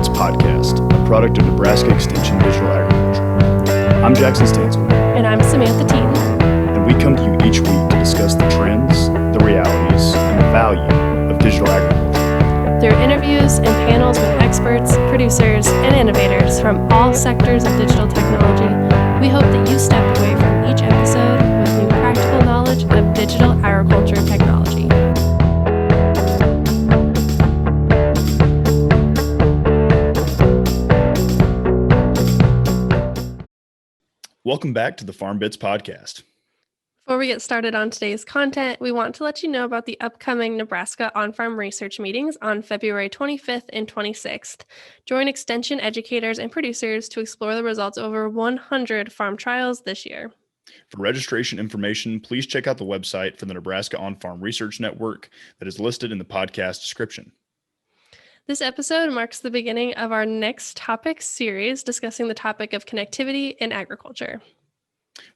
FarmBits podcast, a product of Nebraska Extension Digital Agriculture. I'm Jackson Stansel. And I'm Samantha Teaton. And we come to you each week to discuss the trends, the realities, and the value of digital agriculture. Through interviews and panels with experts, producers, and innovators from all sectors of digital technology, we hope that you step away from each episode with new practical knowledge of digital agriculture technology. Welcome back to the FarmBits podcast. Before we get started on today's content, we want to let you know about the upcoming Nebraska on-farm research meetings on February 25th and 26th. Join extension educators and producers to explore the results of over 100 farm trials this year. For registration information, please check out the website for the Nebraska On-Farm Research Network that is listed in the podcast description. This episode marks the beginning of our next topic series discussing the topic of connectivity in agriculture.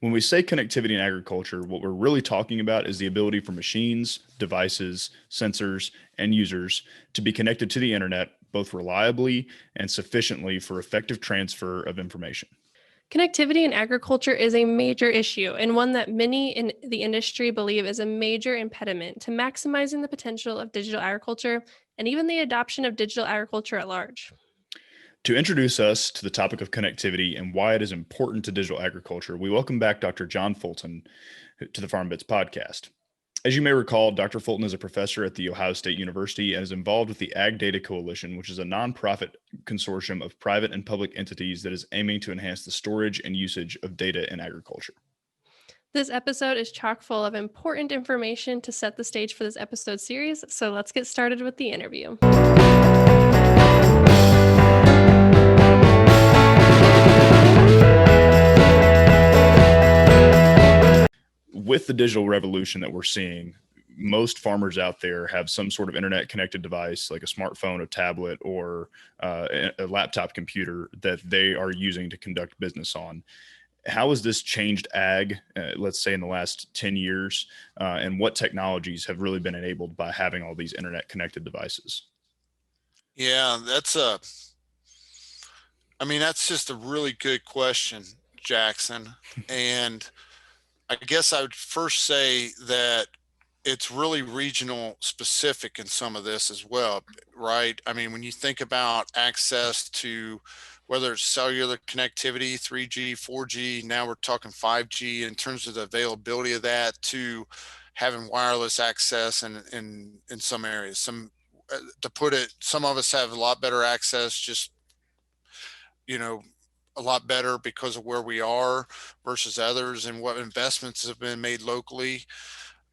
When we say connectivity in agriculture, what we're really talking about is the ability for machines, devices, sensors, and users to be connected to the internet both reliably and sufficiently for effective transfer of information. Connectivity in agriculture is a major issue and one that many in the industry believe is a major impediment to maximizing the potential of digital agriculture and even the adoption of digital agriculture at large. To introduce us to the topic of connectivity and why it is important to digital agriculture, we welcome back Dr. John Fulton to the FarmBits podcast. As you may recall, Dr. Fulton is a professor at The Ohio State University and is involved with the Ag Data Coalition, which is a nonprofit consortium of private and public entities that is aiming to enhance the storage and usage of data in agriculture. This episode is chock full of important information to set the stage for this episode series, so let's get started with the interview. With the digital revolution that we're seeing, most farmers out there have some sort of internet connected device like a smartphone, a tablet, or a laptop computer that they are using to conduct business on. How has this changed ag, let's say in the last 10 years, and what technologies have really been enabled by having all these internet connected devices? Yeah, that's just a really good question, Jackson. And I guess I would first say that it's really regional specific in some of this as well, right? I mean, when you think about access to whether it's cellular connectivity, 3G, 4G, now we're talking 5G in terms of the availability of that, to having wireless access in some areas. Some of us have a lot better access, just, a lot better because of where we are versus others and what investments have been made locally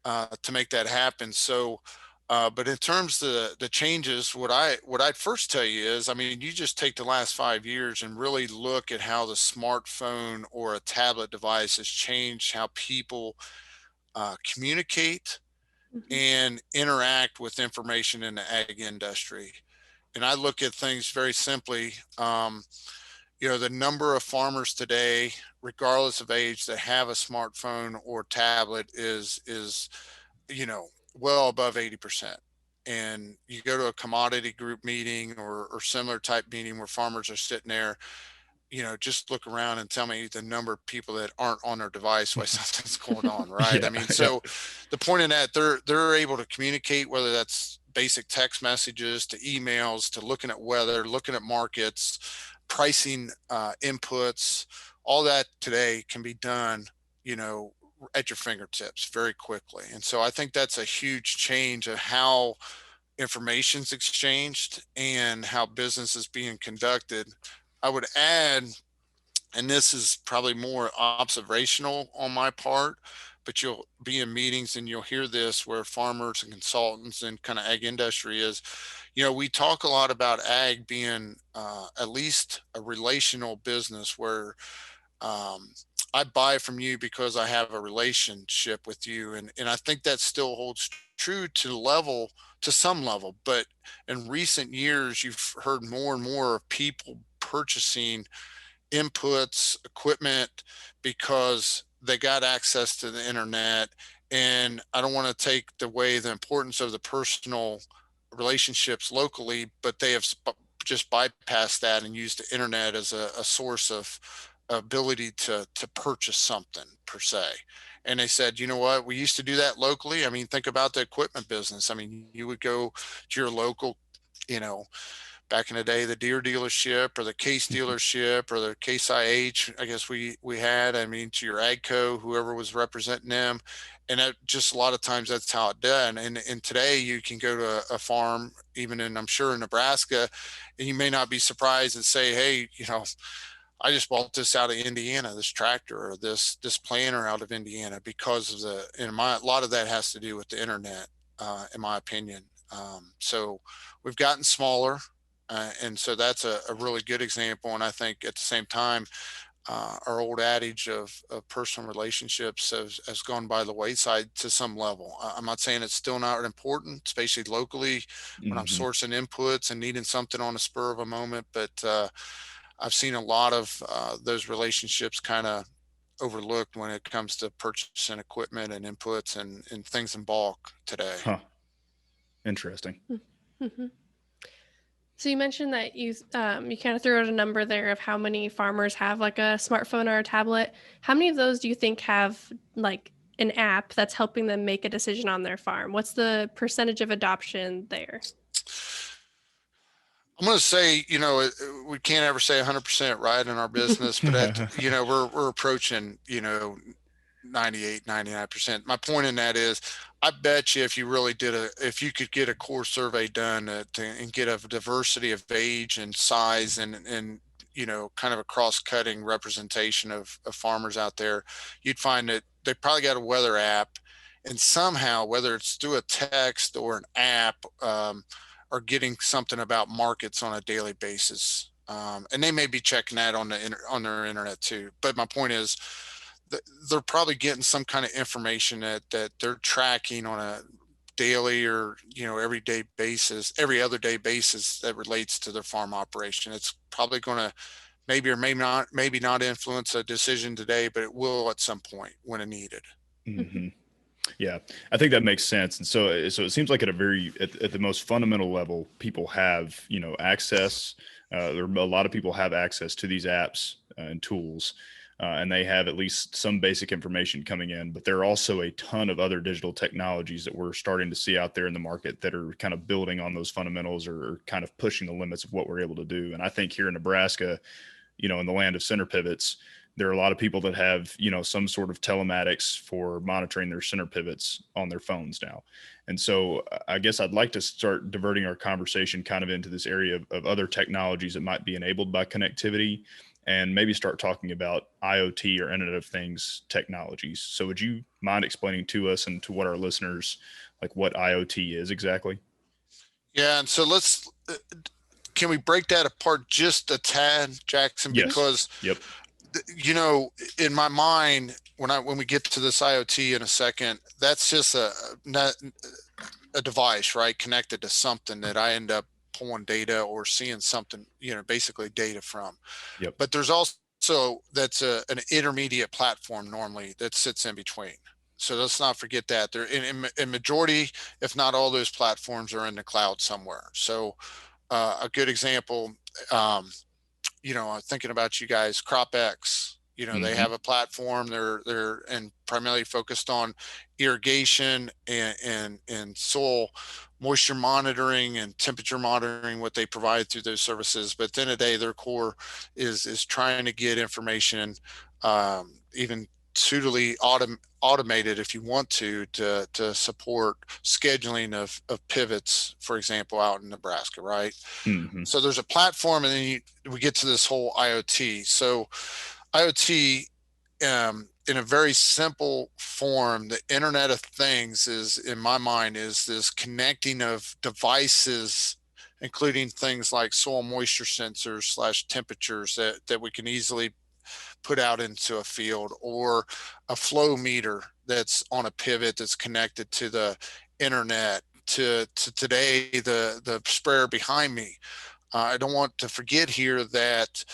to make that happen. So, but in terms of the changes, what I'd first tell you is, you just take the last 5 years and really look at how the smartphone or a tablet device has changed how people communicate and interact with information in the ag industry. And I look at things very simply. The number of farmers today, regardless of age, that have a smartphone or tablet is well above 80%. And you go to a commodity group meeting or similar type meeting where farmers are sitting there, just look around and tell me the number of people that aren't on their device while something's going on, right? Yeah, so the point in that, they're able to communicate, whether that's basic text messages to emails to looking at weather, looking at markets, pricing inputs. All that today can be done, at your fingertips very quickly. And so I think that's a huge change of how information's exchanged and how business is being conducted. I would add, and this is probably more observational on my part, but you'll be in meetings and you'll hear this where farmers and consultants and kind of ag industry is, we talk a lot about ag being at least a relational business where I buy from you because I have a relationship with you. And I think that still holds true to some level. But in recent years, you've heard more and more of people purchasing inputs, equipment, because they got access to the internet. And I don't want to take away the importance of the personal relationships locally, but they have just bypass that and use the internet as a source of ability to purchase something per se. And they said, you know what, we used to do that locally. I mean, think about the equipment business. I mean, you would go to your local, you know, back in the day, the Deere dealership or the Case dealership or the Case IH, I guess we had, I mean, to your AGCO, whoever was representing them. And that just a lot of times that's how it done. And today you can go to a farm, even in, I'm sure in Nebraska, and you may not be surprised and say, hey, you know, I just bought this out of Indiana, this tractor or this planter out of Indiana, because of a lot of that has to do with the internet, in my opinion. So we've gotten smaller. And so that's a really good example. And I think at the same time, our old adage of personal relationships has gone by the wayside to some level. I'm not saying it's still not important, especially locally when I'm sourcing inputs and needing something on the spur of a moment. But I've seen a lot of those relationships kind of overlooked when it comes to purchasing equipment and inputs and things in bulk today. Huh. Interesting. Mm-hmm. So you mentioned that you kind of threw out a number there of how many farmers have like a smartphone or a tablet. How many of those do you think have like an app that's helping them make a decision on their farm? What's the percentage of adoption there? I'm going to say, you know, we can't ever say 100% right in our business, but you know, we're approaching, you know, 98, 99%. My point in that is, I bet you if you really if you could get a core survey done and get a diversity of age and size and, you know, kind of a cross-cutting representation of farmers out there, you'd find that they probably got a weather app, and somehow, whether it's through a text or an app, are getting something about markets on a daily basis. And they may be checking that on their internet too. But my point is, they're probably getting some kind of information that they're tracking on a daily or, you know, every other day basis that relates to their farm operation. It's probably going to maybe or maybe not influence a decision today, but it will at some point when needed. Mm-hmm. Yeah, I think that makes sense. And so it seems like at the most fundamental level, people have, you know, access. A lot of people have access to these apps and tools, and they have at least some basic information coming in. But there are also a ton of other digital technologies that we're starting to see out there in the market that are kind of building on those fundamentals or kind of pushing the limits of what we're able to do. And I think here in Nebraska, you know, in the land of center pivots, there are a lot of people that have, you know, some sort of telematics for monitoring their center pivots on their phones now. And so I guess I'd like to start diverting our conversation kind of into this area of other technologies that might be enabled by connectivity, and maybe start talking about IoT or Internet of Things technologies. So would you mind explaining to us and to what our listeners, like what IoT is exactly? Yeah. And so can we break that apart just a tad, Jackson? Yes. Because Yep. You know, in my mind, when we get to this IoT in a second, that's just a device, right, connected to something that I end up pulling data or seeing something, you know, basically data from. Yep. But there's also that's an intermediate platform normally that sits in between. So let's not forget that there in majority, if not all those platforms are in the cloud somewhere. So a good example. You know, thinking about you guys, CropX, you know, they have a platform. They're and primarily focused on irrigation and soil moisture monitoring and temperature monitoring, what they provide through those services. But at the end of the day, their core is trying to get information, even suitably automated if you want to support scheduling of pivots, for example, out in Nebraska, right? Mm-hmm. So there's a platform, and then we get to this whole IoT. So IoT, in a very simple form, the Internet of Things is, in my mind, is this connecting of devices, including things like soil moisture sensors / temperatures that we can easily put out into a field, or a flow meter that's on a pivot that's connected to the internet, to today, the sprayer behind me. I don't want to forget here that,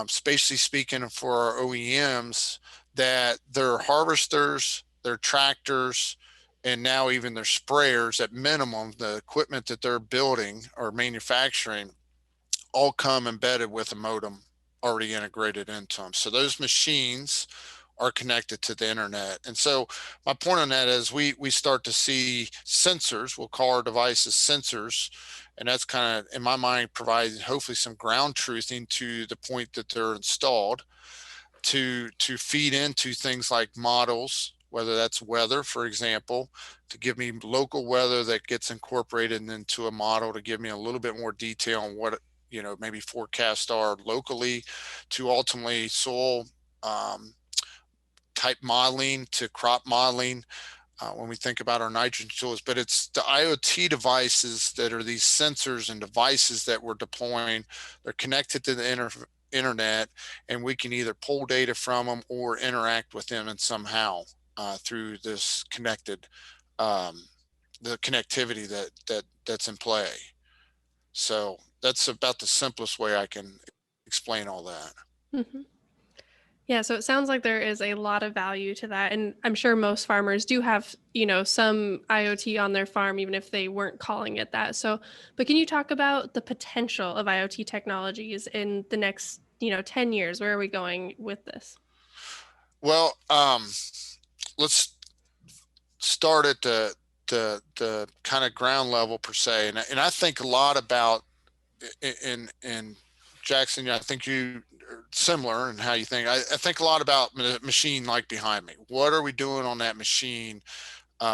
spatially speaking for our OEMs, that their harvesters, their tractors, and now even their sprayers, at minimum, the equipment that they're building or manufacturing, all come embedded with a modem already integrated into them. So those machines are connected to the internet. And so my point on that is we start to see sensors, we'll call our devices sensors, and that's kind of, in my mind, providing hopefully some ground truthing to the point that they're installed to feed into things like models, whether that's weather, for example, to give me local weather that gets incorporated into a model to give me a little bit more detail on what, maybe forecasts are locally, to ultimately soil type modeling, to crop modeling, when we think about our nitrogen tools. But it's the IoT devices that are these sensors and devices that we're deploying. They're connected to the internet, and we can either pull data from them or interact with them in somehow through this connected, the connectivity that's in play. So that's about the simplest way I can explain all that. Mhm. Yeah, so it sounds like there is a lot of value to that. And I'm sure most farmers do have, some IoT on their farm, even if they weren't calling it that. So, but can you talk about the potential of IoT technologies in the next, 10 years? Where are we going with this? Well, let's start at the kind of ground level per se. And I think a lot about in Jackson, I think you are similar in how you think. I think a lot about the machine like behind me. What are we doing on that machine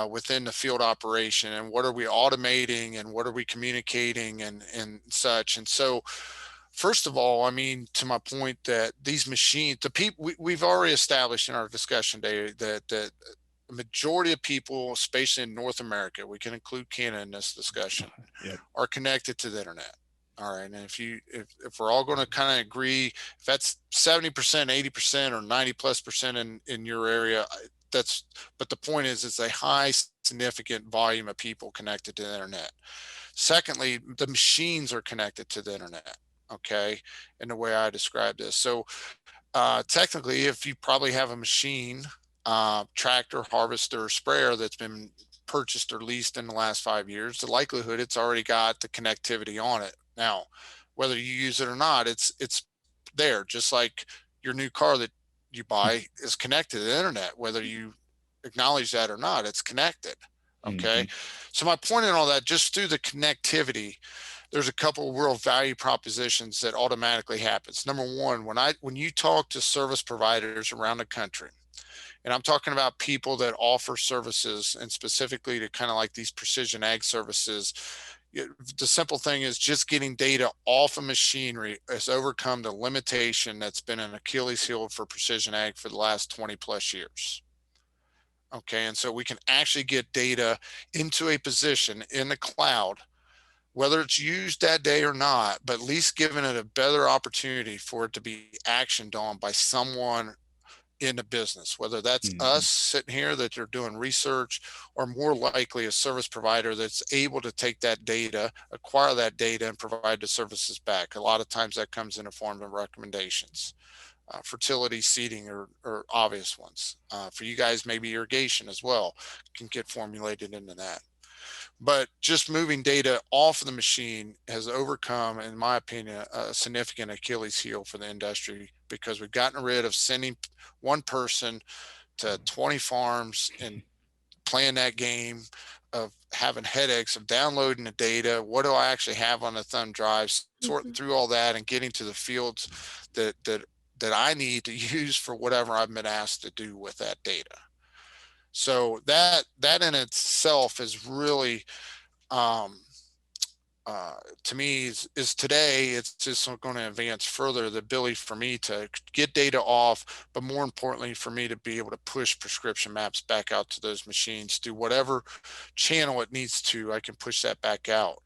within the field operation, and what are we automating, and what are we communicating, and such. And so, first of all, I mean, to my point that these machines, the people we've already established in our discussion today that the majority of people, especially in North America, we can include Canada in this discussion, Yep. are connected to the internet. All right. And if we're all going to kind of agree, if that's 70%, 80%, or 90+% in your area, but the point is, it's a high significant volume of people connected to the internet. Secondly, the machines are connected to the internet. Okay. In the way I described this. So technically, if you probably have a machine, tractor, harvester, sprayer that's been purchased or leased in the last 5 years, the likelihood it's already got the connectivity on it. Now, whether you use it or not, it's there, just like your new car that you buy is connected to the internet, whether you acknowledge that or not, it's connected. Okay. Mm-hmm. So my point in all that, just through the connectivity, there's a couple of real value propositions that automatically happens. Number one, when you talk to service providers around the country, and I'm talking about people that offer services, and specifically to kind of like these precision ag services, the simple thing is just getting data off of machinery has overcome the limitation that's been an Achilles heel for precision ag for the last 20+ years. Okay. And so we can actually get data into a position in the cloud, whether it's used that day or not, but at least giving it a better opportunity for it to be actioned on by someone in the business, whether that's Mm-hmm. us sitting here that are doing research, or more likely a service provider that's able to take that data, acquire that data, and provide the services back. A lot of times that comes in the form of recommendations. Fertility, seeding are obvious ones. For you guys, maybe irrigation as well can get formulated into that. But just moving data off of the machine has overcome, in my opinion, a significant Achilles heel for the industry, because we've gotten rid of sending one person to 20 farms and playing that game of having headaches of downloading the data. What do I actually have on the thumb drive? Sorting through all that and getting to the fields that I need to use for whatever I've been asked to do with that data. So that in itself is really, to me, is today, it's just going to advance further the ability for me to get data off, but more importantly, for me to be able to push prescription maps back out to those machines, do whatever channel it needs to, I can push that back out.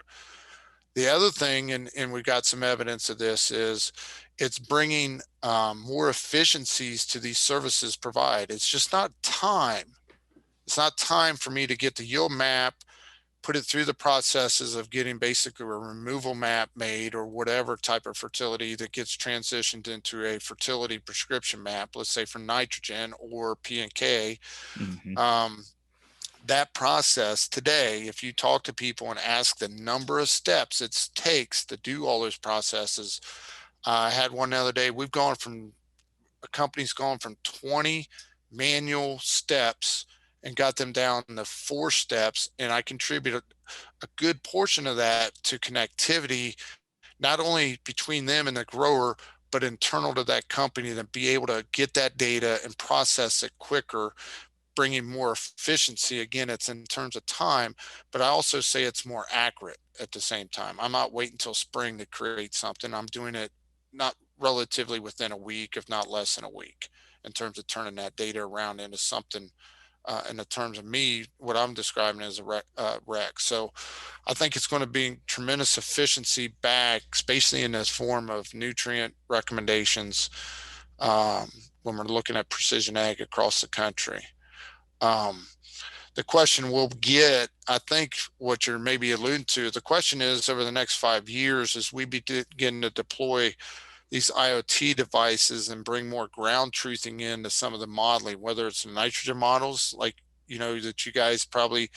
The other thing, and we've got some evidence of this, is it's bringing more efficiencies to these services provide. It's just not time. It's not time for me to get the yield map, put it through the processes of getting basically a removal map made, or whatever type of fertility that gets transitioned into a fertility prescription map, let's say for nitrogen or P and K. Mm-hmm. that process today, if you talk to people and ask the number of steps it takes to do all those processes, I had one the other day. A company's gone from 20 manual steps and got them down to 4 steps. And I contributed a good portion of that to connectivity, not only between them and the grower, but internal to that company, to be able to get that data and process it quicker, bringing more efficiency. Again, it's in terms of time, but I also say it's more accurate at the same time. I'm not waiting until spring to create something. I'm doing it not relatively within a week, if not less than a week, in terms of turning that data around into something, in the terms of me, what I'm describing as a rec. So I think it's going to be tremendous efficiency back, especially in this form of nutrient recommendations, when we're looking at precision ag across the country. The question we'll get, I think what you're maybe alluding to, the question is over the next 5 years, as we begin to deploy these IoT devices and bring more ground truthing into some of the modeling, whether it's nitrogen models, like, that you guys probably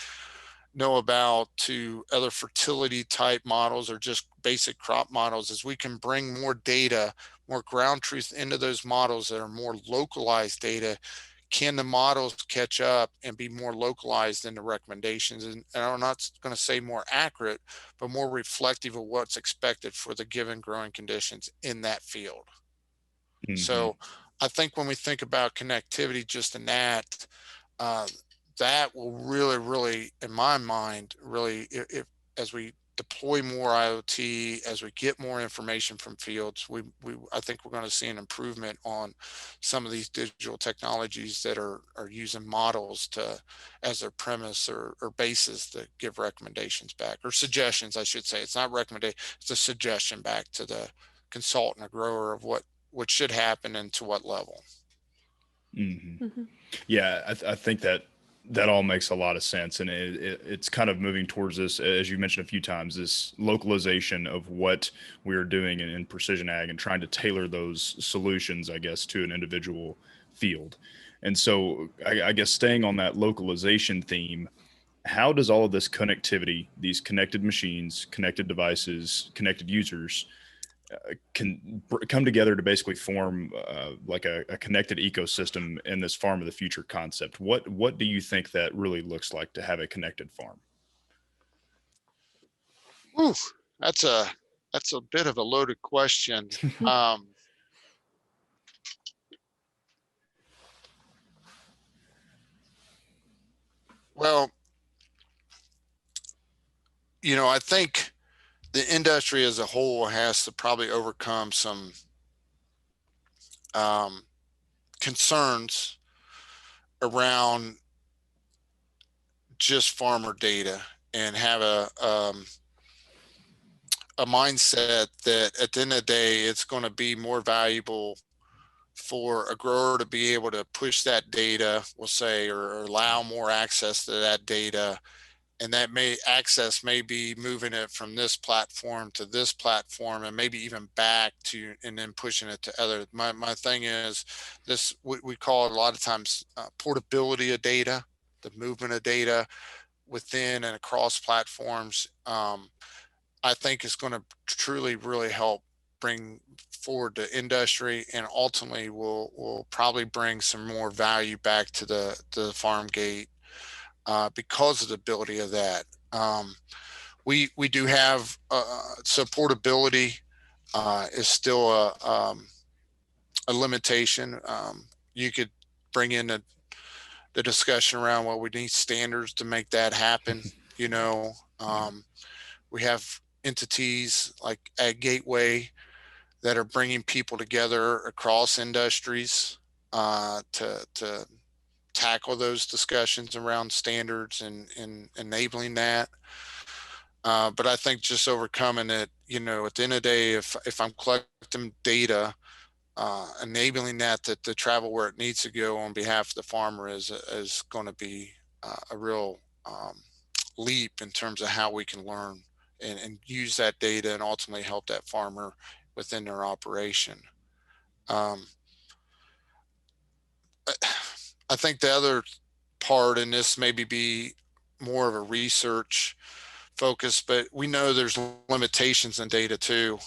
know about, to other fertility type models, or just basic crop models, as we can bring more data, more ground truth into those models that are more localized data. Can the models catch up and be more localized in the recommendations? And I'm not going to say more accurate, but more reflective of what's expected for the given growing conditions in that field. Mm-hmm. So I think when we think about connectivity, just in that, that will really, in my mind, really, if as we deploy more IoT, as we get more information from fields, I think we're going to see an improvement on some of these digital technologies that are using models as their premise or basis to give recommendations back, or suggestions, I should say. It's not recommendation, it's a suggestion back to the consultant or grower of what should happen and to what level. Mm-hmm. Mm-hmm. Yeah, I think that all makes a lot of sense. And it's kind of moving towards this, as you mentioned a few times, this localization of what we're doing in precision ag and trying to tailor those solutions, I guess, to an individual field. And so I guess staying on that localization theme, how does all of this connectivity, these connected machines, connected devices, connected users, can come together to basically form like a connected ecosystem in this farm of the future concept? What do you think that really looks like to have a connected farm? Oof, that's a bit of a loaded question. Well, I think the industry as a whole has to probably overcome some concerns around just farmer data, and have a mindset that at the end of the day, it's going to be more valuable for a grower to be able to push that data, we'll say, or allow more access to that data. And that access may be moving it from this platform to this platform, and maybe even back to, and then pushing it to other. My thing is this, we call it a lot of times portability of data, the movement of data within and across platforms. I think is going to truly, really help bring forward the industry, and ultimately will probably bring some more value back to the farm gate, because of the ability of that. We do have so portability is still a limitation. You could bring in the discussion around, well, we need standards to make that happen. We have entities like Ag Gateway that are bringing people together across industries to tackle those discussions around standards and enabling that. But I think just overcoming it, at the end of the day, if I'm collecting data, enabling that to travel where it needs to go on behalf of the farmer is going to be a real leap in terms of how we can learn and use that data and ultimately help that farmer within their operation. I think the other part, and this maybe be more of a research focus, but we know there's limitations in data too.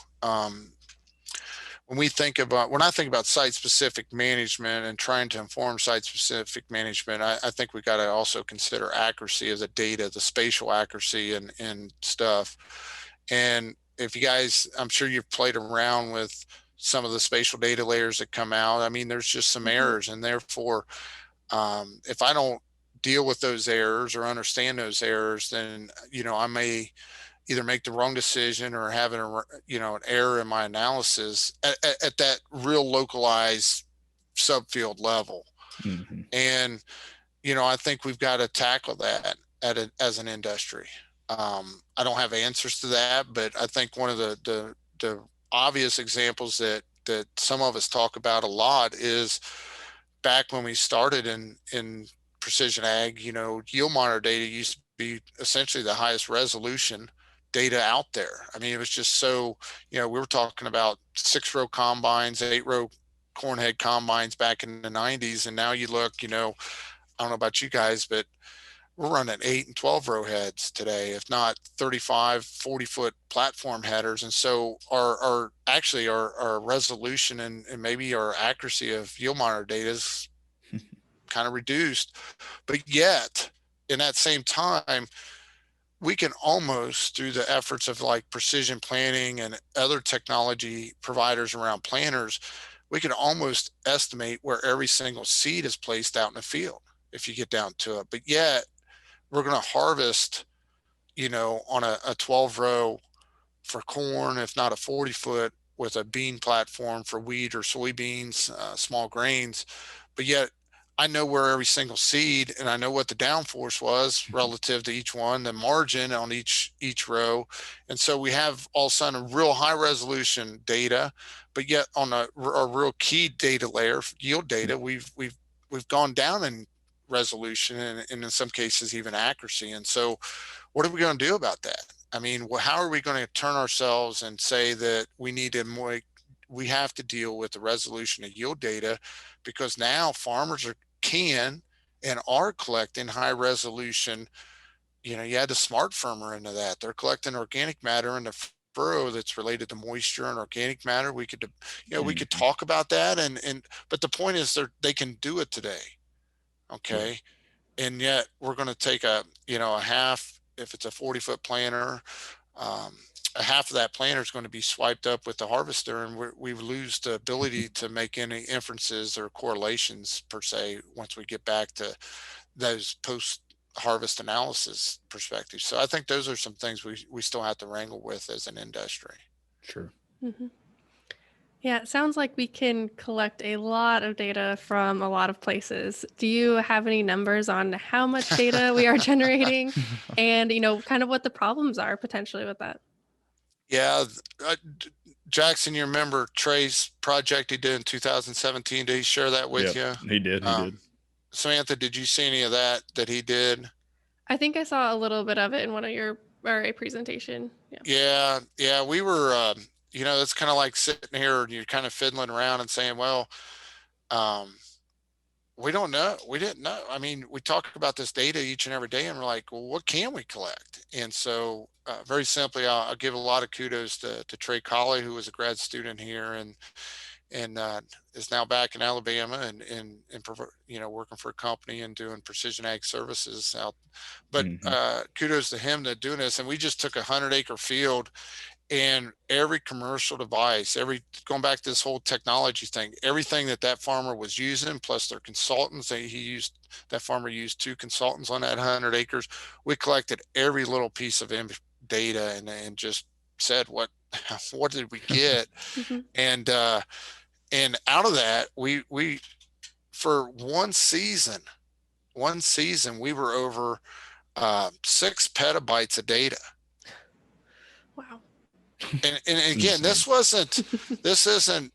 When I think about site specific management and trying to inform site specific management, I think we got to also consider accuracy of the data, the spatial accuracy and stuff. And if you guys, I'm sure you've played around with some of the spatial data layers that come out. I mean, there's just some errors, and therefore, if I don't deal with those errors or understand those errors, then, I may either make the wrong decision or have an error in my analysis at that real localized subfield level. Mm-hmm. And, I think we've got to tackle that as an industry. I don't have answers to that, but I think one of the obvious examples that some of us talk about a lot is back when we started in precision ag, yield monitor data used to be essentially the highest resolution data out there. I mean, it was just so, we were talking about 6-row combines, 8-row corn head combines back in the 90s. And now you look, I don't know about you guys, but we're running 8 and 12-row heads today, if not 35, 40-foot platform headers. And so our resolution and maybe our accuracy of yield monitor data is kind of reduced. But yet, in that same time, we can almost, through the efforts of like precision planting and other technology providers around planters, we can almost estimate where every single seed is placed out in the field if you get down to it. But yet we're going to harvest, on a 12-row for corn, if not a 40-foot with a bean platform for wheat or soybeans, small grains. But yet I know where every single seed, and I know what the downforce was relative to each one, the margin on each row. And so we have all of a sudden a real high resolution data, but yet on a real key data layer, yield data, we've gone down in resolution and in some cases even accuracy. And so what are we going to do about that? I mean, how are we going to turn ourselves and say that we have to deal with the resolution of yield data, because now farmers can and are collecting high resolution. You add the smart firmer into that. They're collecting organic matter in the furrow that's related to moisture and organic matter. We could, we could talk about that. But the point is they can do it today. Okay. Right. And yet we're going to take a half, if it's a 40-foot planter, a half of that planter is going to be swiped up with the harvester, and we lose the ability to make any inferences or correlations per se once we get back to those post-harvest analysis perspectives. So I think those are some things we still have to wrangle with as an industry. Sure. Mm-hmm. Yeah, it sounds like we can collect a lot of data from a lot of places. Do you have any numbers on how much data we are generating and, kind of what the problems are potentially with that? Yeah. Jackson, you remember Trey's project he did in 2017? Did he share that with you? He did. He did. Samantha, did you see any of that he did? I think I saw a little bit of it in one of your a presentation. Yeah. We were, it's kind of like sitting here and you're kind of fiddling around and saying, well, we don't know. We didn't know. I mean, we talk about this data each and every day, and we're like, well, what can we collect? And so very simply, I'll give a lot of kudos to Trey Colley, who was a grad student here and is now back in Alabama and working for a company and doing precision ag services out. But kudos to him to doing this. And we just took 100-acre field, and every commercial device, going back to this whole technology thing, everything that farmer was using, plus their consultants, that farmer used 2 consultants on that 100 acres. We collected every little piece of data and just said, what did we get? And out of that, we for one season, we were over 6 petabytes of data. Wow. And again, this isn't,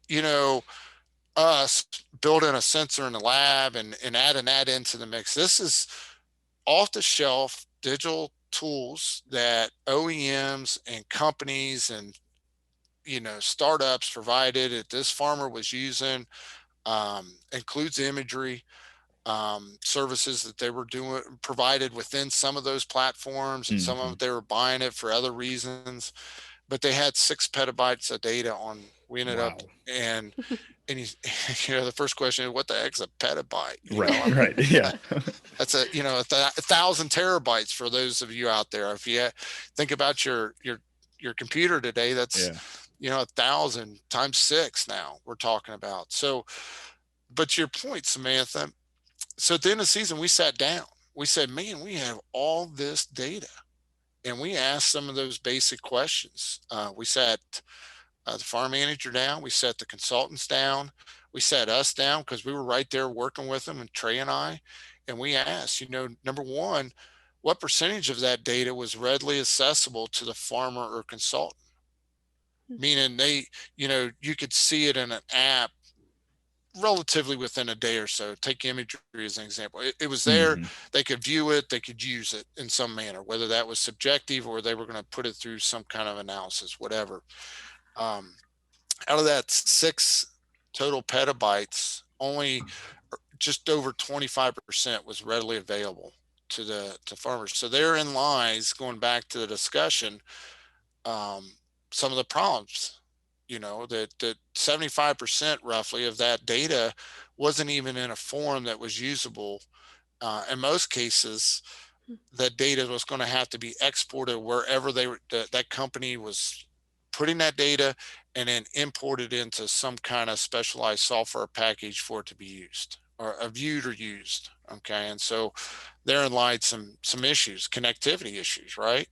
us building a sensor in the lab and adding that into the mix. This is off the shelf digital tools that OEMs and companies and, startups provided that this farmer was using, includes imagery. services that they were doing provided within some of those platforms, and some of them they were buying it for other reasons. But they had 6 petabytes of data on. We ended up Wow. and you, the first question is, what the heck's a petabyte? Right. I mean, Right. Yeah. that's a 1,000 terabytes for those of you out there. If you think about your computer today, that's Yeah. 1,000 times 6 now we're talking about. So, but to your point, Samantha, so at the end of the season, we sat down. We said, man, we have all this data. And we asked some of those basic questions. We sat the farm manager down. We sat the consultants down. We sat us down because we were right there working with them, and Trey and I. And we asked, number one, what percentage of that data was readily accessible to the farmer or consultant? Meaning you could see it in an app relatively within a day or so. Take imagery as an example. It was there. They could view it. They could use it in some manner, whether that was subjective or they were going to put it through some kind of analysis, whatever. Out of that 6 total petabytes, only just over 25% was readily available to farmers. So therein lies, going back to the discussion, some of the problems. That 75% roughly of that data wasn't even in a form that was usable. In most cases, that data was going to have to be exported wherever that company was putting that data, and then imported into some kind of specialized software package for it to be used or viewed or used. Okay. And so therein lied some issues, connectivity issues, right?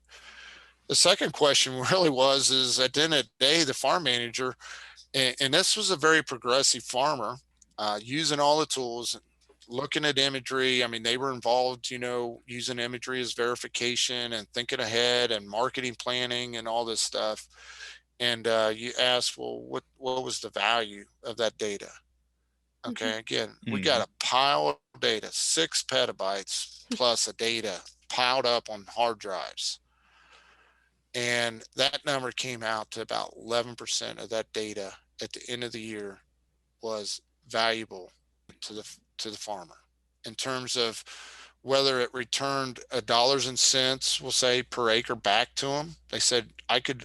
The second question really is at the end of the day, the farm manager, and this was a very progressive farmer, using all the tools, looking at imagery. I mean, they were involved, using imagery as verification and thinking ahead and marketing planning and all this stuff. And you ask, well, what was the value of that data? Okay, again, we got a pile of data, 6 petabytes plus of data piled up on hard drives. And that number came out to about 11% of that data at the end of the year was valuable to the farmer in terms of whether it returned dollars and cents, we'll say, per acre back to them. They said I could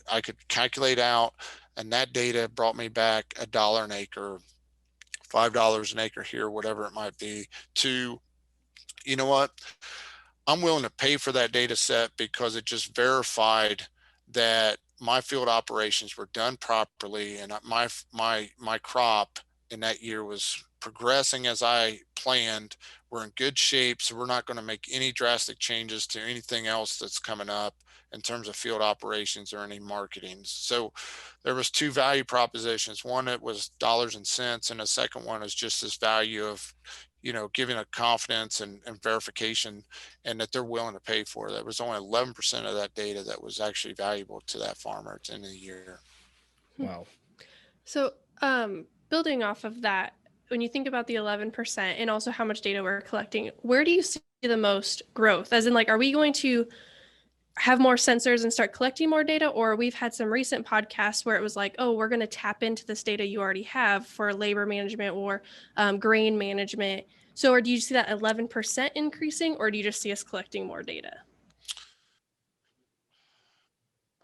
calculate out, and that data brought me back $1 an acre, $5 an acre here, whatever it might be, to, you know what, I'm willing to pay for that data set because it just verified that my field operations were done properly, and my crop in that year was progressing as I planned. We're in good shape, so we're not going to make any drastic changes to anything else that's coming up in terms of field operations or any marketing. So there was 2 value propositions. One, it was dollars and cents, and the second one is just this value of giving a confidence and verification, and that they're willing to pay for. That was only 11% of that data that was actually valuable to that farmer at the end of the year. Wow. So building off of that, when you think about the 11% and also how much data we're collecting, where do you see the most growth? As in, are we going to have more sensors and start collecting more data? Or we've had some recent podcasts where it was like, oh, we're going to tap into this data you already have for labor management or grain management. So, or do you see that 11% increasing, or do you just see us collecting more data?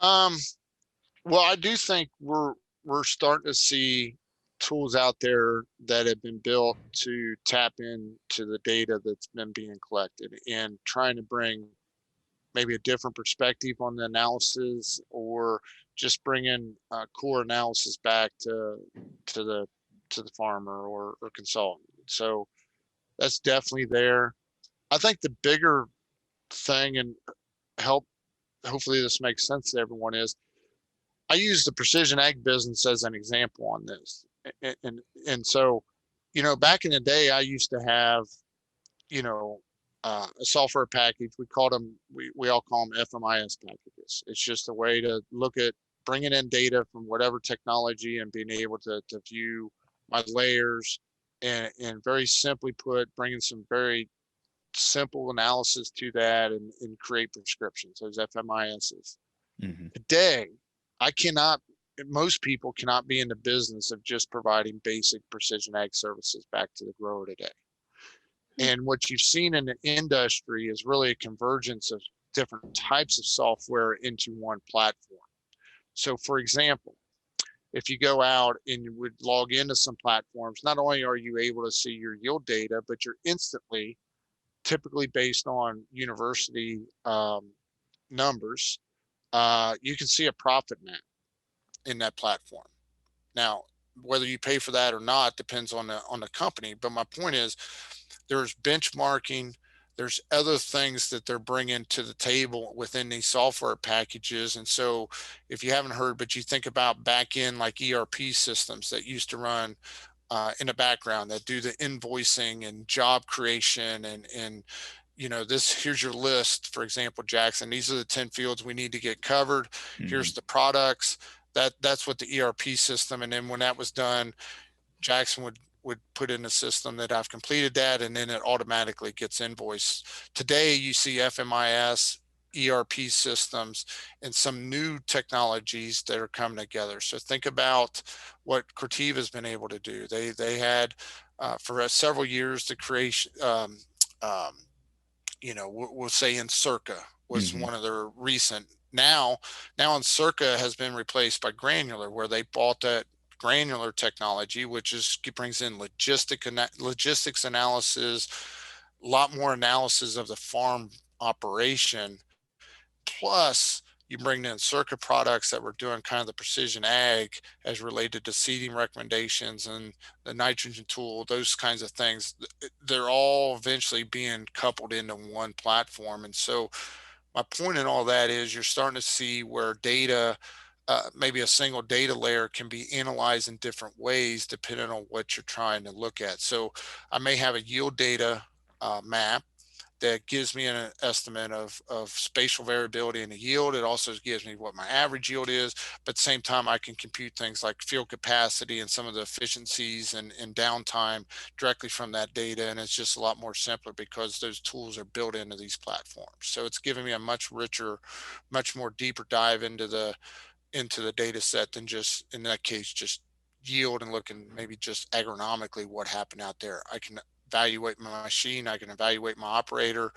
Well, I do think we're starting to see tools out there that have been built to tap into the data that's been being collected and trying to bring maybe a different perspective on the analysis, or just bringing core analysis back to the farmer or consultant. So that's definitely there. I think the bigger thing, and hopefully this makes sense to everyone, is I use the precision ag business as an example on this. And so, back in the day, I used to have, a software package. We all call them FMIS packages. It's just a way to look at bringing in data from whatever technology and being able to view my layers, and very simply put, bringing some very simple analysis to that and create prescriptions, those FMISs. Today, most people cannot be in the business of just providing basic precision ag services back to the grower today. And what you've seen in the industry is really a convergence of different types of software into one platform. So for example, if you go out and you would log into some platforms, not only are you able to see your yield data, but you're instantly, typically based on university numbers, you can see a profit map in that platform. Now, whether you pay for that or not depends on the company. But my point is, there's benchmarking, there's other things that they're bringing to the table within these software packages. And so if you haven't heard, but you think about back end like ERP systems that used to run in the background that do the invoicing and job creation and this, here's your list, for example, Jackson, these are the 10 fields we need to get covered. Here's the products. That's what the ERP system. And then when that was done, Jackson would put in a system that I've completed that, and then it automatically gets invoiced. Today, you see FMIS, ERP systems, and some new technologies that are coming together. So think about what Cortiva has been able to do. They had for several years the creation, we'll say Encirca was one of their recent. Now Encirca has been replaced by Granular, where they bought that granular technology, which brings in logistics analysis, a lot more analysis of the farm operation. Plus, you bring in Circa products that were doing kind of the precision ag as related to seeding recommendations and the nitrogen tool, those kinds of things. They're all eventually being coupled into one platform. And so my point in all that is you're starting to see where data, maybe a single data layer, can be analyzed in different ways depending on what you're trying to look at. So I may have a yield data map that gives me an estimate of spatial variability in the yield. It also gives me what my average yield is, but at the same time, I can compute things like field capacity and some of the efficiencies and downtime directly from that data. And it's just a lot more simpler because those tools are built into these platforms. So it's giving me a much richer, much more deeper dive into the data set than just, in that case, just yield and looking maybe just agronomically what happened out there. I can evaluate my machine, I can evaluate my operator,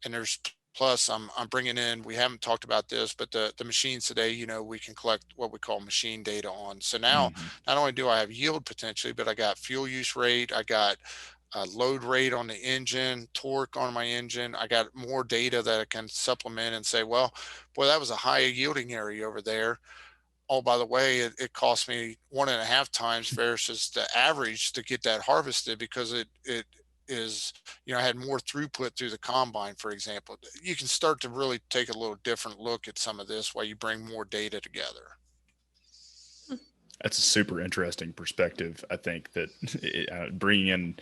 and there's plus I'm bringing in, we haven't talked about this, but the machines today, we can collect what we call machine data on. So now not only do I have yield potentially, but I got fuel use rate, I got load rate on the engine, torque on my engine. I got more data that I can supplement and say, well, boy, that was a high yielding area over there. Oh, by the way, it cost me 1.5 times versus the average to get that harvested because it is, I had more throughput through the combine, for example. You can start to really take a little different look at some of this while you bring more data together. That's a super interesting perspective. I think that bringing in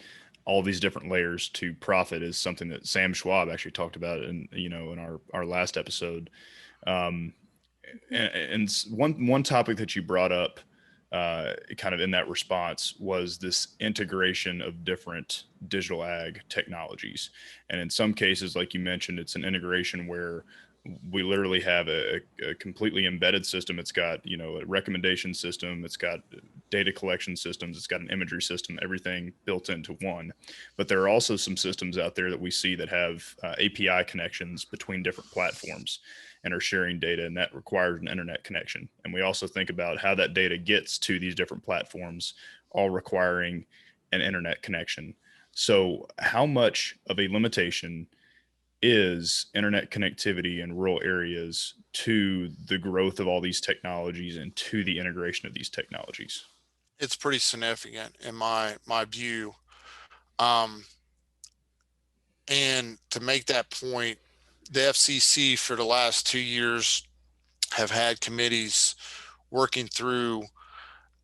all these different layers to profit is something that Sam Schwab actually talked about in our last episode. And one topic that you brought up kind of in that response was this integration of different digital ag technologies. And in some cases, like you mentioned, it's an integration where we literally have a completely embedded system. It's got, a recommendation system. It's got data collection systems. It's got an imagery system, everything built into one. But there are also some systems out there that we see that have API connections between different platforms and are sharing data, and that requires an internet connection. And we also think about how that data gets to these different platforms, all requiring an internet connection. So how much of a limitation is internet connectivity in rural areas to the growth of all these technologies and to the integration of these technologies? It's pretty significant in my view. And to make that point, the FCC for the last 2 years have had committees working through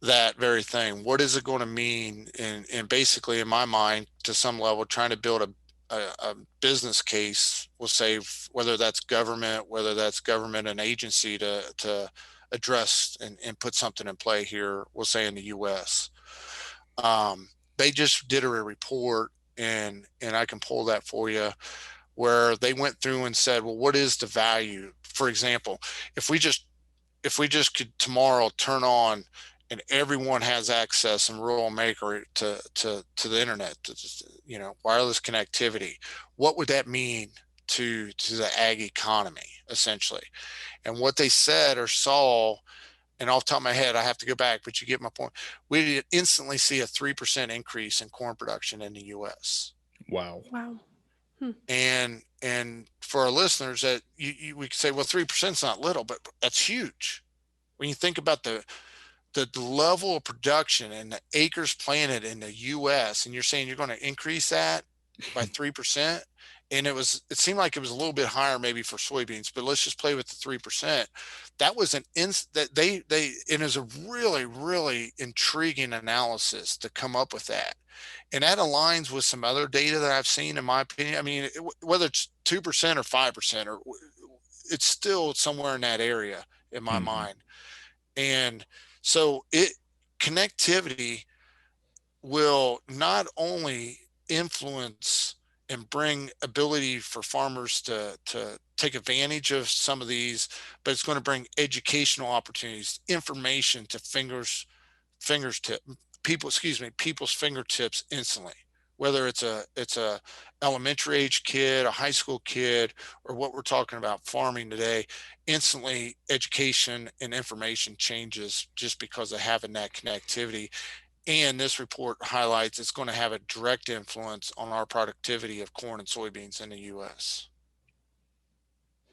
that very thing. What is it going to mean? And basically, in my mind, to some level, trying to build a business case, we'll say, whether that's government and agency to address and put something in play here, we'll say in the US. They just did a report, and I can pull that for you, where they went through and said, well, what is the value? For example, if we just could tomorrow turn on and everyone has access in rural America to the internet, wireless connectivity, what would that mean to the ag economy, essentially? And what they said or saw, and off the top of my head, I have to go back, but you get my point. We instantly see a 3% increase in corn production in the U.S. Wow. Wow. And for our listeners, that we could say, well, 3% is not little, but that's huge. When you think about the level of production and the acres planted in the U.S., and you're saying you're going to increase that by 3%, and it seemed like it was a little bit higher maybe for soybeans, but let's just play with the 3%. That was it is a really, really intriguing analysis to come up with that. And that aligns with some other data that I've seen, in my opinion. I mean, whether it's 2% or 5%, or it's still somewhere in that area in my mind. And so connectivity will not only influence and bring ability for farmers to take advantage of some of these, but it's going to bring educational opportunities, information to people's fingertips instantly, whether it's a elementary age kid, a high school kid, or what we're talking about farming today. Instantly, education and information changes just because of having that connectivity. And this report highlights it's going to have a direct influence on our productivity of corn and soybeans in the U.S.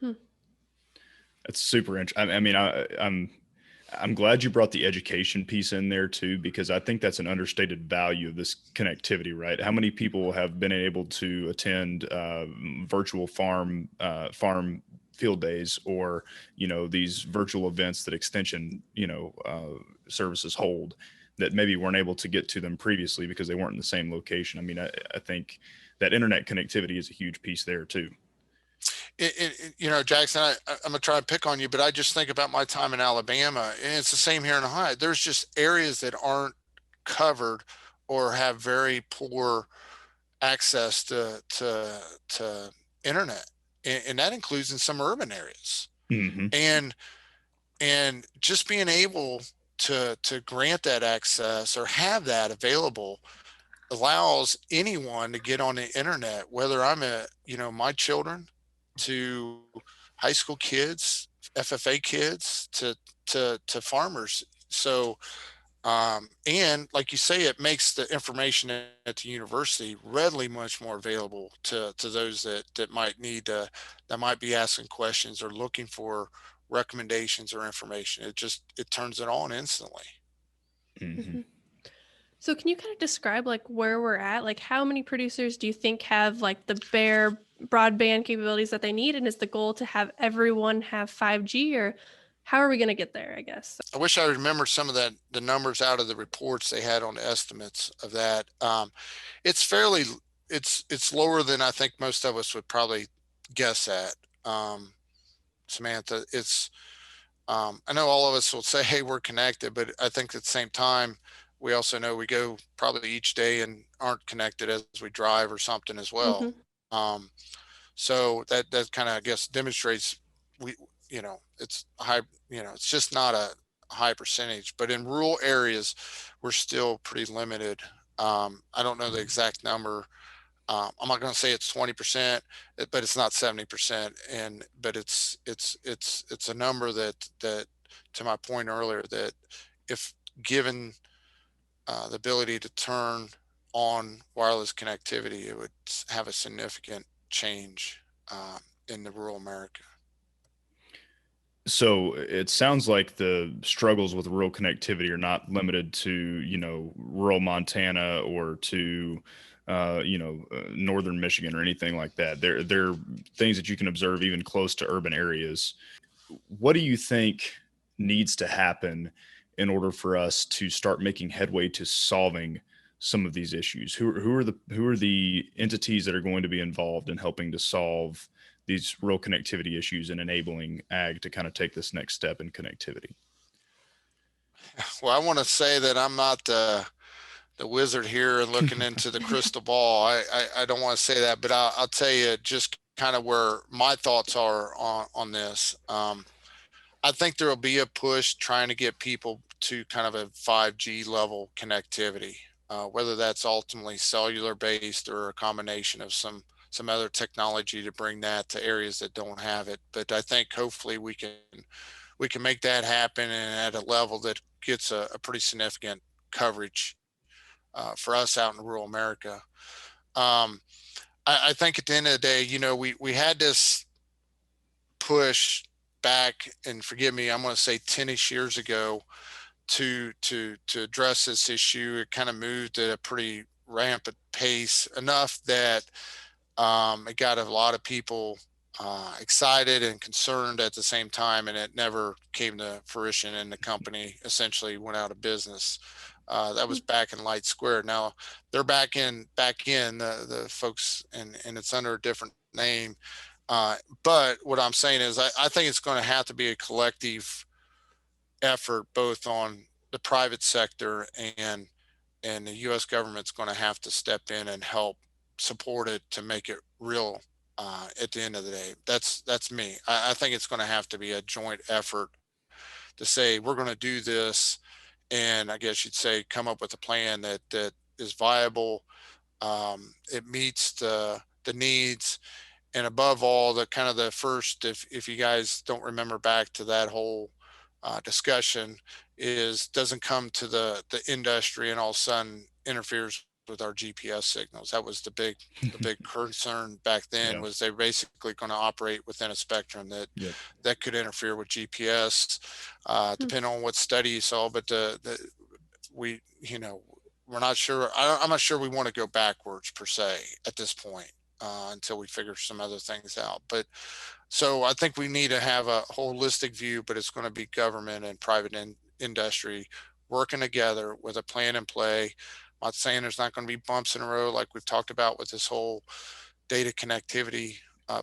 That's super interesting. I mean, I'm glad you brought the education piece in there too, because I think that's an understated value of this connectivity, right? How many people have been able to attend virtual farm field days, or, these virtual events that extension, services hold, that maybe weren't able to get to them previously because they weren't in the same location. I mean, I think that internet connectivity is a huge piece there too. Jackson, I'm gonna try to pick on you, but I just think about my time in Alabama, and it's the same here in Ohio. There's just areas that aren't covered or have very poor access to internet, and that includes in some urban areas. And just being able to grant that access or have that available allows anyone to get on the internet, whether I'm my children, to high school kids, FFA kids, to farmers. So and like you say, it makes the information at the university readily much more available to those that might that might be asking questions or looking for recommendations or information. It turns it on instantly. So can you kind of describe like where we're at? Like, how many producers do you think have like the bare broadband capabilities that they need? And is the goal to have everyone have 5G, or how are we going to get there, I guess? I wish I remembered some of the numbers out of the reports they had on the estimates of that. It's lower than I think most of us would probably guess at. Samantha, I know all of us will say, hey, we're connected, but I think at the same time, we also know we go probably each day and aren't connected as we drive or something as well. So that kind of, I guess, demonstrates it's high, it's just not a high percentage, but in rural areas, we're still pretty limited. I don't know the exact number. I'm not going to say it's 20%, but it's not 70%. But it's a number that, to my point earlier, that if given the ability to turn on wireless connectivity, it would have a significant change in the rural America. So it sounds like the struggles with rural connectivity are not limited to, rural Montana or to, northern Michigan or anything like that. They're things that you can observe even close to urban areas. What do you think needs to happen in order for us to start making headway to solving some of these issues? Who are the entities that are going to be involved in helping to solve these rural connectivity issues and enabling ag to kind of take this next step in connectivity? Well, I want to say that I'm not the wizard here and looking into the crystal ball. I don't want to say that, but I'll tell you just kind of where my thoughts are on this. I think there will be a push trying to get people to kind of a 5G level connectivity, whether that's ultimately cellular based or a combination of some other technology to bring that to areas that don't have it. But I think hopefully we can make that happen, and at a level that gets a pretty significant coverage for us out in rural America. Um, I think at the end of the day, we had this push back, and forgive me, I'm going to say 10ish years ago, to address this issue. It kind of moved at a pretty rampant pace, enough that it got a lot of people excited and concerned at the same time, and it never came to fruition, and the company essentially went out of business. That was back in Light Square. Now they're back in the folks, and it's under a different name. But what I'm saying is, I think it's going to have to be a collective effort, both on the private sector and the U.S. government's going to have to step in and help support it to make it real. At the end of the day, that's me. I think it's going to have to be a joint effort to say we're going to do this, and I guess you'd say come up with a plan that is viable. It meets the needs, and above all, the kind of the first, if you guys don't remember back to that whole discussion, is doesn't come to the industry and all of a sudden interferes with our GPS signals. That was the big concern back then. Yeah. Was they're basically going to operate within a spectrum Yep. that could interfere with GPS, depending on what study you saw. But we, we're not sure. I'm not sure we want to go backwards per se at this point, until we figure some other things out. But so I think we need to have a holistic view, but it's going to be government and private industry working together with a plan in play. I'm not saying there's not going to be bumps in the road like we've talked about with this whole data connectivity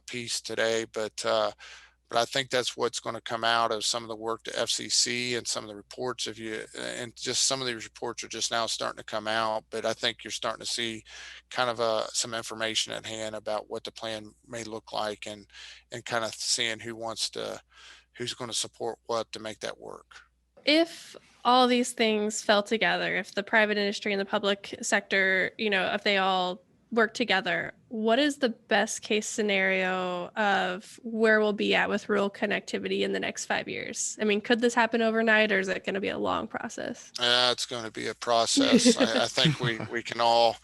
piece today, but I think that's what's going to come out of some of the work to FCC and some of the reports and just some of these reports are just now starting to come out. But I think you're starting to see kind of some information at hand about what the plan may look like, and kind of seeing who's going to support what to make that work. If all these things fell together, if the private industry and the public sector, if they all work together, what is the best case scenario of where we'll be at with rural connectivity in the next 5 years? I mean, could this happen overnight, or is it going to be a long process? It's going to be a process. I think we can all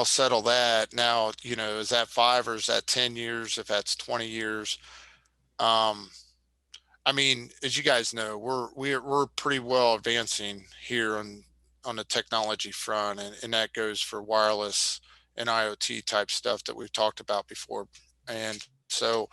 settle that now. Is that 5 or is that 10 years? If that's 20 years, I mean, as you guys know, we're pretty well advancing here on the technology front, and that goes for wireless and IoT type stuff that we've talked about before. And so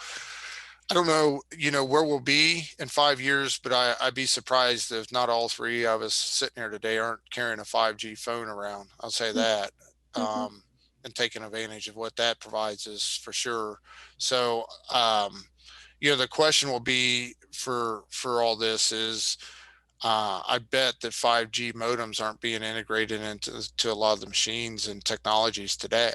I don't know, where we'll be in 5 years, but I'd be surprised if not all three of us sitting here today aren't carrying a 5G phone around. I'll say that. Mm-hmm. And taking advantage of what that provides us for sure. So, the question will be for all this is, I bet that 5G modems aren't being integrated into a lot of the machines and technologies today.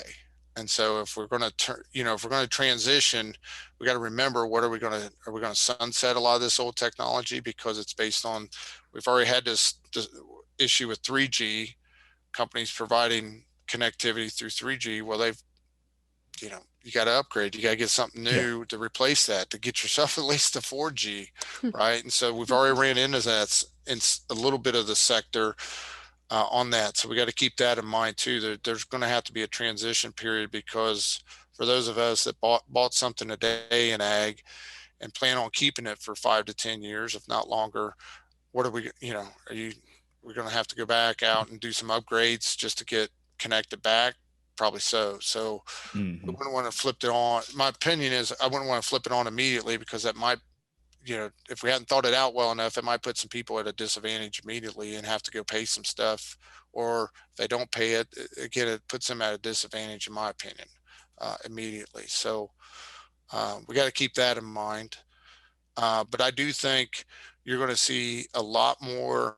And so if we're going to if we're going to transition, we got to remember, are we going to sunset a lot of this old technology because it's based on, we've already had this issue with 3G companies providing connectivity through 3G. Well, you got to upgrade. You got to get something new to replace that, to get yourself at least to 4G, right? And so we've already ran into that in a little bit of the sector on that. So we got to keep that in mind too. There's going to have to be a transition period, because for those of us that bought something today in ag and plan on keeping it for 5 to 10 years, if not longer, what are we, we're going to have to go back out and do some upgrades just to get connected back? Probably so. So we wouldn't want to flip it on. My opinion is I wouldn't want to flip it on immediately, because that might, if we hadn't thought it out well enough, it might put some people at a disadvantage immediately and have to go pay some stuff. Or if they don't pay it, again, it puts them at a disadvantage, in my opinion, immediately. So we got to keep that in mind. But I do think you're going to see a lot more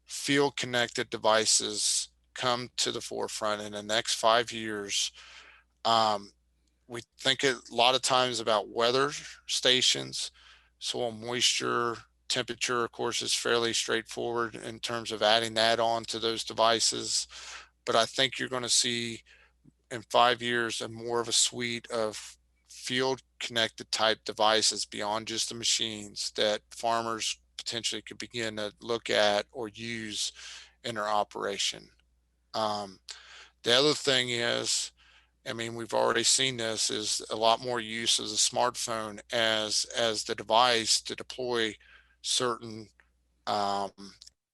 field connected devices come to the forefront in the next 5 years. We think a lot of times about weather stations, soil moisture, Temperature, of course, is fairly straightforward in terms of adding that on to those devices. But I think you're going to see in 5 years a more of a suite of field connected type devices beyond just the machines that farmers potentially could begin to look at or use in their operation. The other thing is, I mean, we've already seen this, is a lot more use of the smartphone as the device to deploy certain um,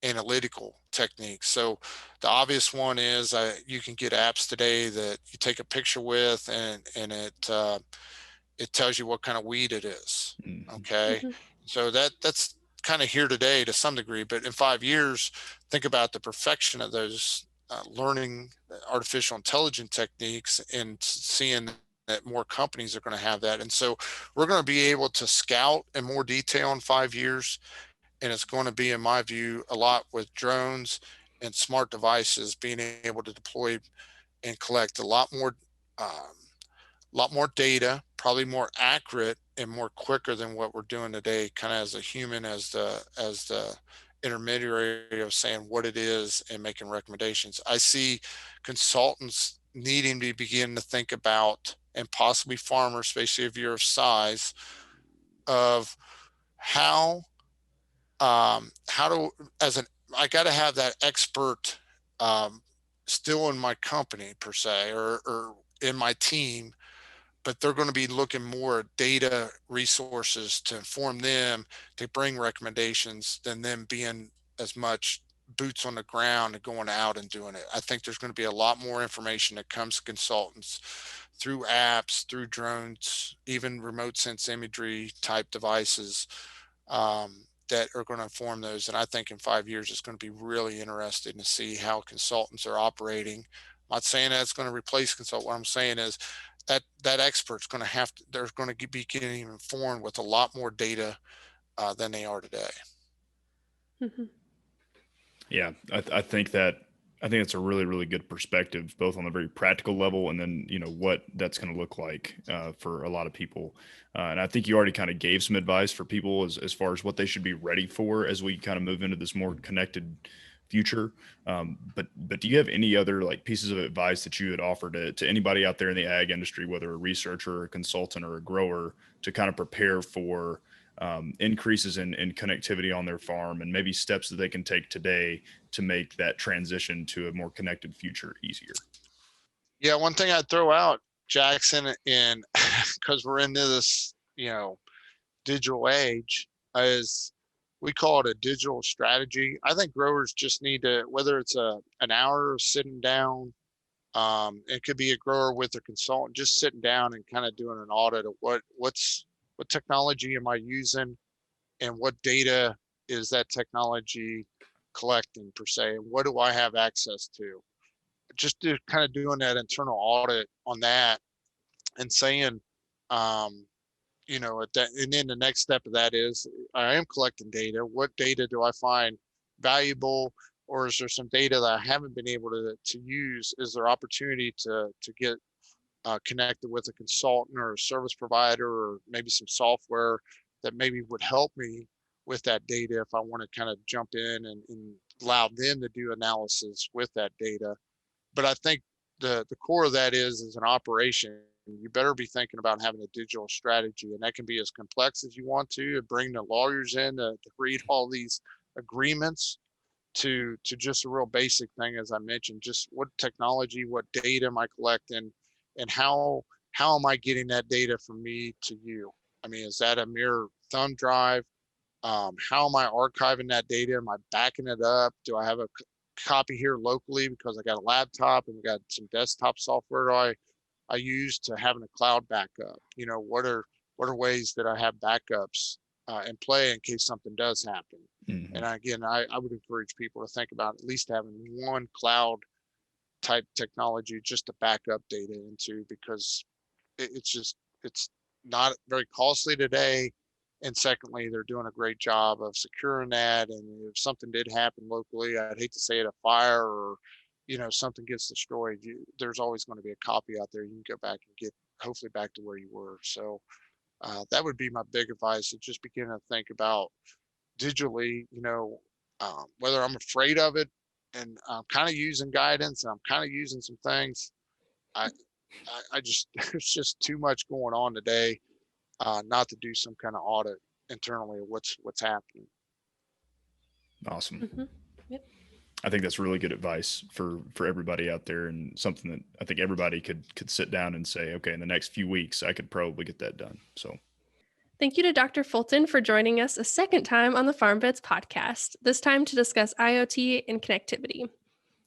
analytical techniques. So the obvious one is you can get apps today that you take a picture with, and it tells you what kind of weed it is. Okay, so that's kind of here today to some degree, but in 5 years, think about the perfection of those learning artificial intelligence techniques, and seeing that more companies are going to have that. And so we're going to be able to scout in more detail in 5 years, and it's going to be, in my view, a lot with drones and smart devices being able to deploy and collect a lot more data, probably more accurate and more quicker than what we're doing today, kind of as a human, as the intermediary of saying what it is and making recommendations. I see consultants needing to begin to think about, and possibly farmers, especially if you're of size, of how to, as an, I got to have that expert still in my company per se, or in my team, but they're going to be looking more at data resources to inform them, to bring recommendations, than them being as much boots on the ground and going out and doing it. I think there's going to be a lot more information that comes to consultants through apps, through drones, even remote sense imagery type devices, that are going to inform those. And I think in 5 years, it's going to be really interesting to see how consultants are operating. I'm not saying that it's going to replace consult. What I'm saying is that expert's going to have to, they're going to be getting informed with a lot more data than they are today. Yeah, I think that it's a really, really good perspective, both on a very practical level, and then what that's going to look like for a lot of people. And I think you already kind of gave some advice for people as far as what they should be ready for as we kind of move into this more connected future. But do you have any other like pieces of advice that you would offer to anybody out there in the ag industry, whether a researcher, or a consultant, or a grower, to kind of prepare for increases in connectivity on their farm, and maybe steps that they can take today to make that transition to a more connected future easier? Yeah, one thing I'd throw out, Jackson, and because we're into this, digital age, is we call it a digital strategy. I think growers just need to, whether it's an hour of sitting down, it could be a grower with a consultant, just sitting down and kind of doing an audit of what technology am I using, and what data is that technology collecting per se, and what do I have access to. Just to kind of doing that internal audit on that, and saying, and then the next step of that is, I am collecting data. What data do I find valuable, or is there some data that I haven't been able to use? Is there opportunity to get connected with a consultant or a service provider, or maybe some software that maybe would help me with that data if I want to kind of jump in and allow them to do analysis with that data. But I think the core of that is an operation. You better be thinking about having a digital strategy, and that can be as complex as you want to, and bring the lawyers in to read all these agreements, to just a real basic thing, as I mentioned, just what technology, what data am I collecting, and how am I getting that data from me to you? I mean, is that a mere thumb drive? How am I archiving that data? Am I backing it up? Do I have a copy here locally because I got a laptop and we got some desktop software I use, to having a cloud backup? What are ways that I have backups in play in case something does happen? Mm-hmm. And again, I would encourage people to think about at least having one cloud type technology just to back up data into, because it's not very costly today. And secondly, they're doing a great job of securing that. And if something did happen locally, I'd hate to say it, a fire, or something gets destroyed, there's always going to be a copy out there. You can go back and get hopefully back to where you were. So that would be my big advice, is just begin to think about digitally, whether I'm afraid of it and I'm kind of using guidance and I'm kind of using some things. I just, there's just too much going on today, not to do some kind of audit internally of what's happening. Awesome. Mm-hmm. Yep. I think that's really good advice for everybody out there, and something that I think everybody could sit down and say, okay, in the next few weeks, I could probably get that done. So thank you to Dr. Fulton for joining us a second time on the FarmBits podcast, this time to discuss IoT and connectivity.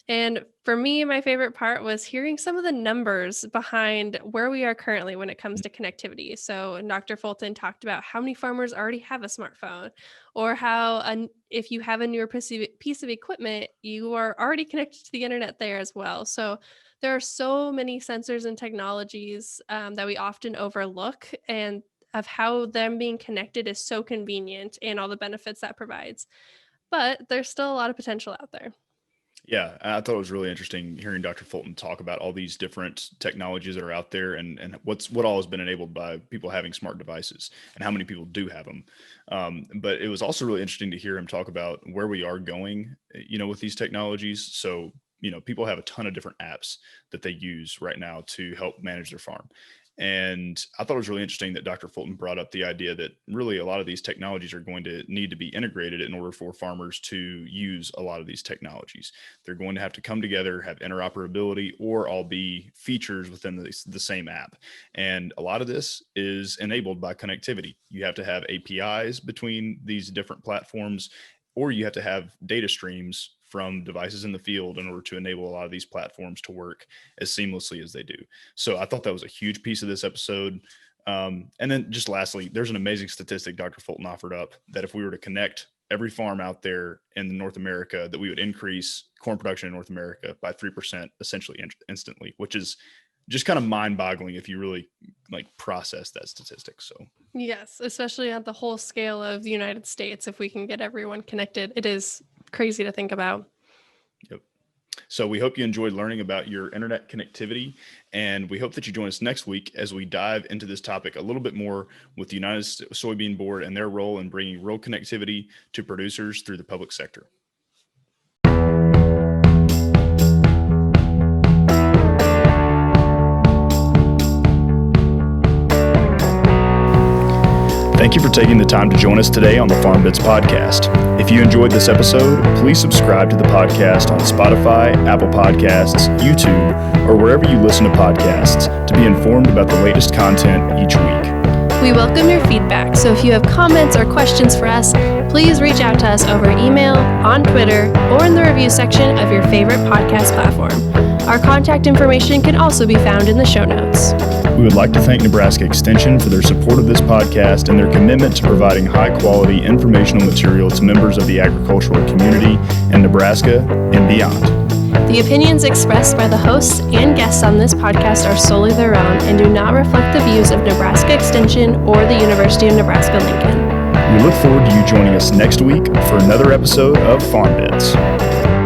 And for me, my favorite part was hearing some of the numbers behind where we are currently when it comes to connectivity. So Dr. Fulton talked about how many farmers already have a smartphone, or how if you have a newer piece of equipment, you are already connected to the internet there as well. So there are so many sensors and technologies that we often overlook, and of how them being connected is so convenient and all the benefits that provides. But there's still a lot of potential out there. yeah, I thought it was really interesting hearing Dr. Fulton talk about all these different technologies that are out there, and what all has been enabled by people having smart devices and how many people do have them. But it was also really interesting to hear him talk about where we are going, with these technologies. So, people have a ton of different apps that they use right now to help manage their farm. And I thought it was really interesting that Dr. Fulton brought up the idea that really a lot of these technologies are going to need to be integrated in order for farmers to use a lot of these technologies. They're going to have to come together, have interoperability, or all be features within the same app. And a lot of this is enabled by connectivity. You have to have APIs between these different platforms, or you have to have data streams from devices in the field in order to enable a lot of these platforms to work as seamlessly as they do. So I thought that was a huge piece of this episode. And then just lastly, there's an amazing statistic Dr. Fulton offered up that if we were to connect every farm out there in North America, that we would increase corn production in North America by 3% essentially instantly, which is just kind of mind-boggling if you really process that statistic. So yes, especially at the whole scale of the United States, if we can get everyone connected, it is crazy to think about. Yep. So we hope you enjoyed learning about your internet connectivity, and we hope that you join us next week as we dive into this topic a little bit more with the United Soybean Board and their role in bringing rural connectivity to producers through the public sector. Thank you for taking the time to join us today on the FarmBits podcast. If you enjoyed this episode, please subscribe to the podcast on Spotify, Apple Podcasts, YouTube, or wherever you listen to podcasts to be informed about the latest content each week. We welcome your feedback, so if you have comments or questions for us, please reach out to us over email, on Twitter, or in the review section of your favorite podcast platform. Our contact information can also be found in the show notes. We would like to thank Nebraska Extension for their support of this podcast and their commitment to providing high-quality informational material to members of the agricultural community in Nebraska and beyond. The opinions expressed by the hosts and guests on this podcast are solely their own and do not reflect the views of Nebraska Extension or the University of Nebraska-Lincoln. We look forward to you joining us next week for another episode of FarmBits.